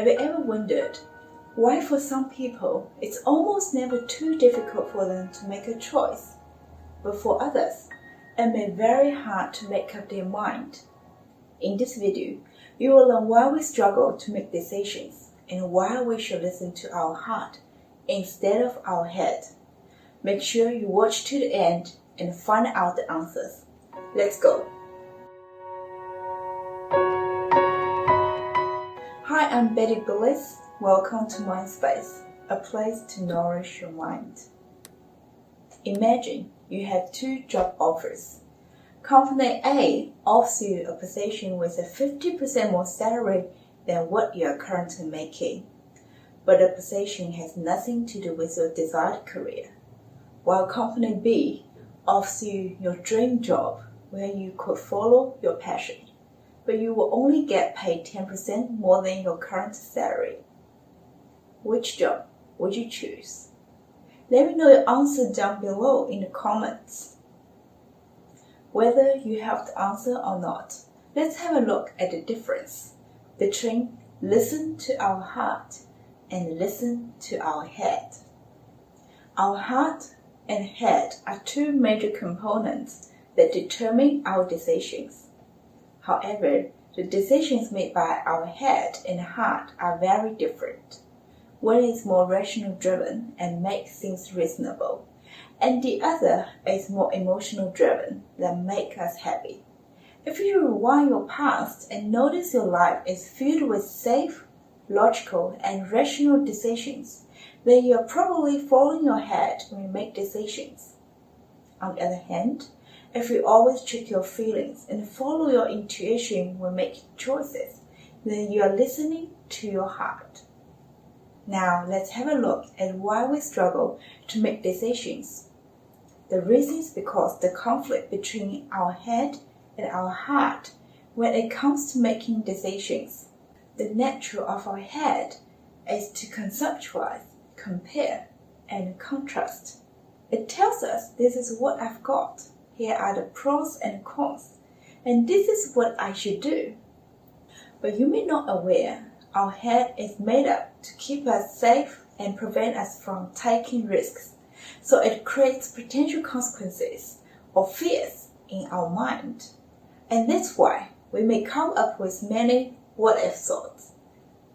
Have you ever wondered why for some people it's almost never too difficult for them to make a choice, but for others it may be very hard to make up their mind? In this video, you will learn why we struggle to make decisions and why we should listen to our heart instead of our head. Make sure you watch to the end and find out the answers. Let's go! Hi, I'm Bliss. Welcome to Mind Space, a place to nourish your mind. Imagine you have two job offers. Company A offers you a position with a 50% more salary than what you are currently making, but the position has nothing to do with your desired career, while Company B offers you your dream job where you could follow your passion, but you will only get paid 10% more than your current salary. Which job would you choose? Let me know your answer down below in the comments. Whether you have the answer or not, let's have a look at the difference between listen to our heart and listen to our head. Our heart and head are two major components that determine our decisions. However, the decisions made by our head and heart are very different. One is more rational driven and makes things reasonable, and the other is more emotional driven that makes us happy. If you rewind your past and notice your life is filled with safe, logical, and rational decisions, then you are probably following your head when you make decisions. On the other hand, if you always check your feelings and follow your intuition when making choices, then you are listening to your heart. Now let's have a look at why we struggle to make decisions. The reason is because the conflict between our head and our heart when it comes to making decisions. The nature of our head is to conceptualize, compare, and contrast. It tells us this is what I've got. Here are the pros and cons, and this is what I should do. But you may not be aware, our head is made up to keep us safe and prevent us from taking risks, so it creates potential consequences or fears in our mind. And that's why we may come up with many what-if thoughts.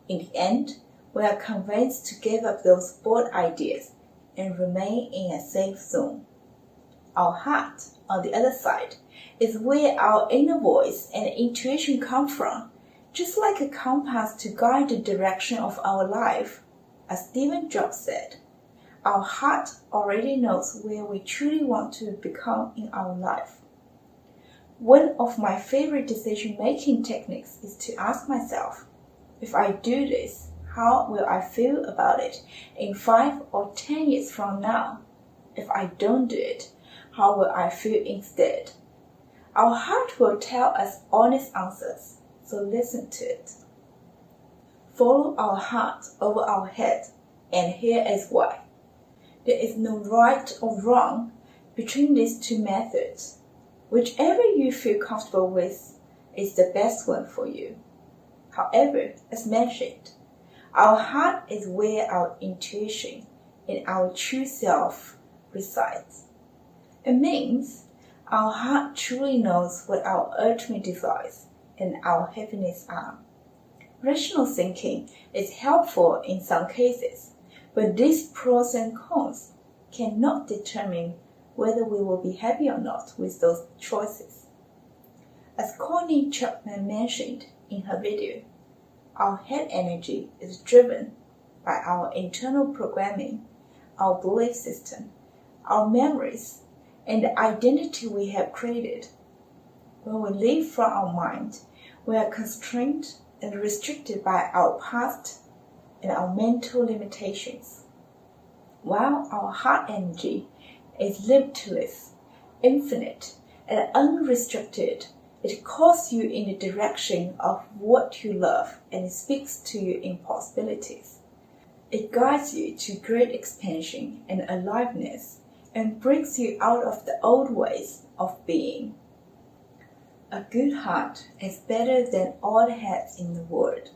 In the end, we are convinced to give up those bold ideas and remain in a safe zone. Our heart, on the other side, is where our inner voice and intuition come from, just like a compass to guide the direction of our life. As Steve Jobs said, our heart already knows where we truly want to become in our life. One of my favorite decision-making techniques is to ask myself, if I do this, how will I feel about it in 5 or 10 years from now? If I don't do it, how will I feel instead? Our heart will tell us honest answers, so listen to it. Follow our heart over our head, and here is why. There is no right or wrong between these two methods. Whichever you feel comfortable with is the best one for you. However, as mentioned, our heart is where our intuition and our true self resides. It means our heart truly knows what our ultimate desires and our happiness are. Rational thinking is helpful in some cases, but these pros and cons cannot determine whether we will be happy or not with those choices. As Connie Chapman mentioned in her video, our head energy is driven by our internal programming, our belief system, our memories, and the identity we have created. When we live from our mind, we are constrained and restricted by our past and our mental limitations. While our heart energy is limitless, infinite, and unrestricted, it calls you in the direction of what you love and speaks to you in possibilities. It guides you to great expansion and aliveness and brings you out of the old ways of being. A good heart is better than all the heads in the world.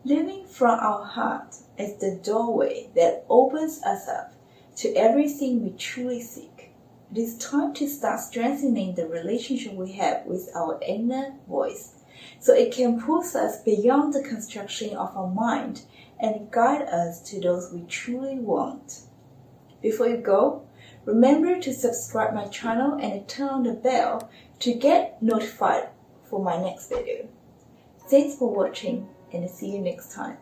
Living from our heart is the doorway that opens us up to everything we truly seek. It is time to start strengthening the relationship we have with our inner voice, so it can push us beyond the construction of our mind and guide us to those we truly want. Before you go, remember to subscribe my channel and turn on the bell to get notified for my next video. Thanks for watching and see you next time.